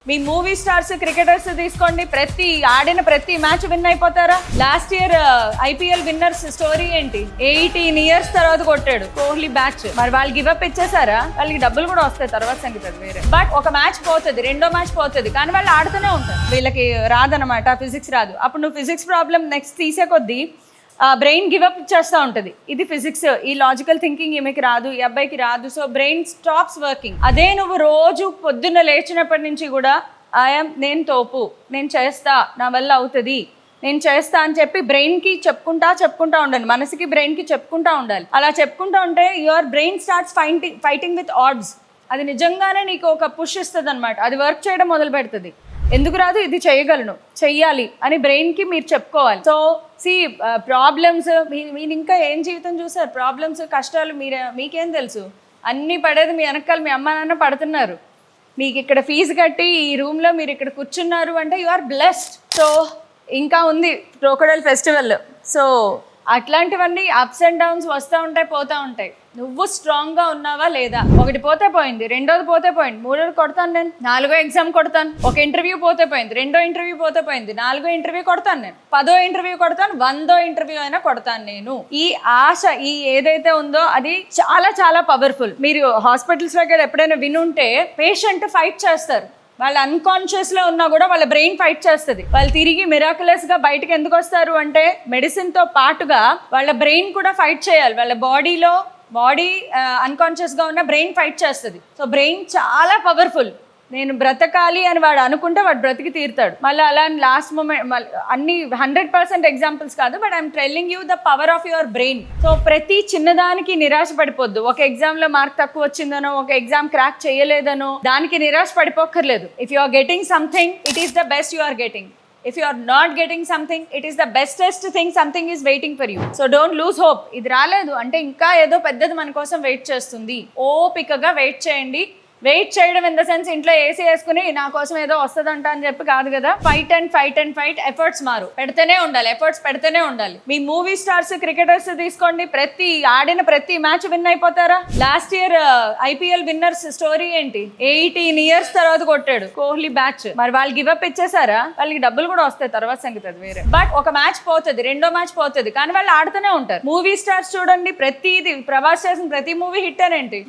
మీ movie stars cricketers తీసుకోండి, ఆడిన ప్రతి మ్యాచ్ విన్ అయిపోతారా? Last year IPL winners story ఏంటి? 18 years తర్వాత కొట్టాడు కోహ్లీ బ్యాచ్. మరి వాళ్ళు గివ్ అప్ ఇచ్చేసారా? వాళ్ళకి డబ్బులు కూడా వస్తాయి, తర్వాత సంగతి అది వేరే. బట్ ఒక మ్యాచ్ పోతుంది, రెండో మ్యాచ్ పోతుంది, కానీ వాళ్ళు ఆడుతూనే ఉంటారు. వీళ్ళకి రాదనమాట, ఫిజిక్స్ రాదు. అప్పుడు నువ్వు ఫిజిక్స్ ప్రాబ్లం నెక్స్ట్ తీసే కొద్దీ బ్రెయిన్ గివప్ చేస్తూ ఉంటుంది. ఇది ఫిజిక్స్, ఈ లాజికల్ థింకింగ్ ఈమెకి రాదు, ఈ అబ్బాయికి రాదు, సో బ్రెయిన్ స్టాప్స్ వర్కింగ్. అదే నువ్వు రోజు పొద్దున్న లేచినప్పటి నుంచి కూడా నేను తోపు, నేను చేస్తా, నా వల్ల అవుతుంది, నేను చేస్తా అని చెప్పి బ్రెయిన్కి చెప్పుకుంటా ఉండాలి, మనసుకి బ్రెయిన్కి చెప్పుకుంటా ఉండాలి. అలా చెప్పుకుంటా ఉంటే your brain starts fighting with odds. అది నిజంగానే నీకు ఒక పుష్ ఇస్తుంది అనమాట. అది వర్క్ చేయడం మొదలు పెడుతుంది. ఎందుకు రాదు, ఇది చేయగలను, చెయ్యాలి అని బ్రెయిన్కి మీరు చెప్పుకోవాలి. సో ప్రాబ్లమ్స్, మీరు ఇంకా ఏం జీవితం చూసారు? ప్రాబ్లమ్స్, కష్టాలు మీకేం తెలుసు? అన్నీ పడేది మీ వెనకాల మీ అమ్మ నాన్న పడుతున్నారు. మీకు ఇక్కడ ఫీజు కట్టి ఈ రూమ్లో మీరు ఇక్కడ కూర్చున్నారు అంటే యు ఆర్ బ్లెస్డ్. సో ఇంకా ఉంది క్రోకోడైల్ ఫెస్టివల్. సో అట్లాంటివన్నీ అప్స్ అండ్ డౌన్స్ వస్తూ ఉంటాయి, పోతూ ఉంటాయి. నువ్వు స్ట్రాంగ్గా ఉన్నావా లేదా? ఒకటి పోతే పోయింది, రెండోది పోతే పోయింది, మూడోది కొడతాను నేను, 4వ ఎగ్జామ్ కొడతాను. ఒక ఇంటర్వ్యూ పోతే పోయింది, 2వ ఇంటర్వ్యూ పోతే పోయింది, 4వ ఇంటర్వ్యూ కొడతాను నేను, 10వ ఇంటర్వ్యూ కొడతాను, 100వ ఇంటర్వ్యూ అయినా కొడతాను నేను. ఈ ఆశ, ఈ ఏదైతే ఉందో అది చాలా చాలా పవర్ఫుల్. మీరు హాస్పిటల్స్ దగ్గర ఎప్పుడైనా వినుంటే పేషెంట్ ఫైట్ చేస్తారు, వాళ్ళు అన్కాన్షియస్లో ఉన్నా కూడా వాళ్ళ బ్రెయిన్ ఫైట్ చేస్తుంది. వాళ్ళు తిరిగి మిరాకులస్గా బయటకు ఎందుకు వస్తారు అంటే మెడిసిన్తో పాటుగా వాళ్ళ బ్రెయిన్ కూడా ఫైట్ చేయాలి. వాళ్ళ బాడీ అన్కాన్షియస్గా ఉన్న బ్రెయిన్ ఫైట్ చేస్తుంది. సో బ్రెయిన్ చాలా పవర్ఫుల్. నేను బ్రతకాలి అని వాడు అనుకుంటే వాడు బ్రతికి తీరుతాడు. మళ్ళీ అలా లాస్ట్ మూమెంట్ అన్ని 100% ఎగ్జాంపుల్స్ కాదు, but I'm telling you the power of your brain. So ప్రతి చిన్నదానికి నిరాశ పడిపోద్దు. ఒక ఎగ్జామ్లో మార్క్ తక్కువ వచ్చిందనో, ఒక ఎగ్జామ్ క్రాక్ చేయలేదనో దానికి నిరాశ పడిపోక్కర్లేదు. If you are getting something, it is the best you are getting. If you are not getting something, it is the bestest thing, something is waiting for you. So don't lose hope. ఇది రాలేదు అంటే ఇంకా ఏదో పెద్దది మన కోసం wait చేస్తుంది. ఓపికగా వెయిట్ చేయండి. వెయిట్ చేయడం ఇన్ ద సెన్స్ ఇంట్లో ఏసీ వేసుకుని నా కోసం ఏదో వస్తుందంట అని చెప్పి కాదు కదా. ఫైట్ అండ్ ఫైట్ ఎఫర్ట్స్ పెడుతూనే ఉండాలి, ఎఫర్ట్స్ పెడుతూనే ఉండాలి. మీ మూవీ స్టార్స్ క్రికెటర్స్ తీసుకోండి, ఆడిన ప్రతి మ్యాచ్ విన్ అయిపోతారా? Last year IPL winners story ఏంటి? 18 years తర్వాత కొట్టాడు కోహ్లీ బ్యాచ్. మరి వాళ్ళు గివ్ అప్ ఇచ్చేసారా? వాళ్ళకి డబ్బులు కూడా వస్తాయి, తర్వాత సంగతి అది వేరే. బట్ ఒక మ్యాచ్ పోతుంది, రెండో మ్యాచ్ పోతుంది, కానీ వాళ్ళు ఆడుతూనే ఉంటారు. మూవీ స్టార్స్ చూడండి, ప్రతిది ప్రభాస్ చేసిన ప్రతి మూవీ హిట్ అనేంటి.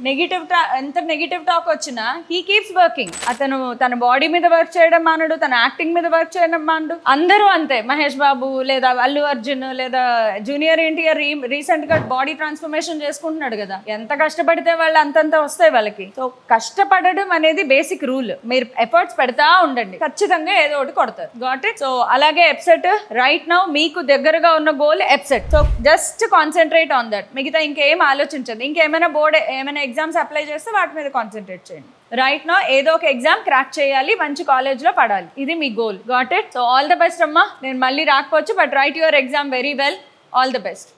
ఎంత నెగిటివ్ టాక్ వచ్చినా హీ కీప్స్ వర్కింగ్. అతను తన బాడీ మీద వర్క్ చేయడం మానడు, తన యాక్టింగ్ మీద వర్క్ చేయడం మానడు. అందరూ అంతే. మహేష్ బాబు లేదా అల్లు అర్జున్ లేదా జూనియర్ ఎన్టీఆర్ రీసెంట్ గా బాడీ ట్రాన్స్ఫర్మేషన్ చేసుకుంటున్నాడు కదా. ఎంత కష్టపడితే వాళ్ళు అంతంత వస్తాయి వాళ్ళకి. సో కష్టపడడం అనేది బేసిక్ రూల్. మీరు ఎఫర్ట్స్ పెడతా ఉండండి, ఖచ్చితంగా ఏదో ఒకటి కొడతారు. Got it? సో అలాగే ఎప్సెట్ రైట్ నౌ మీకు దగ్గరగా ఉన్న goal EAPCET. So just concentrate on that. మిగతా ఇంకేం ఆలోచించండి. ఇంకేమైనా ఏమైనా ఎగ్జామ్స్ అప్లై చేస్తే వాటి మీద కాన్సన్ట్రేట్ చేయండి. రైట్ నౌ ఏదో ఒక ఎగ్జామ్ క్రాక్ చేయాలి, మంచి కాలేజ్లో పడాలి, ఇది మీ goal. Got it? So all the best అమ్మా. నేను మళ్ళీ రాకపోవచ్చు, but write your exam very well. All the best.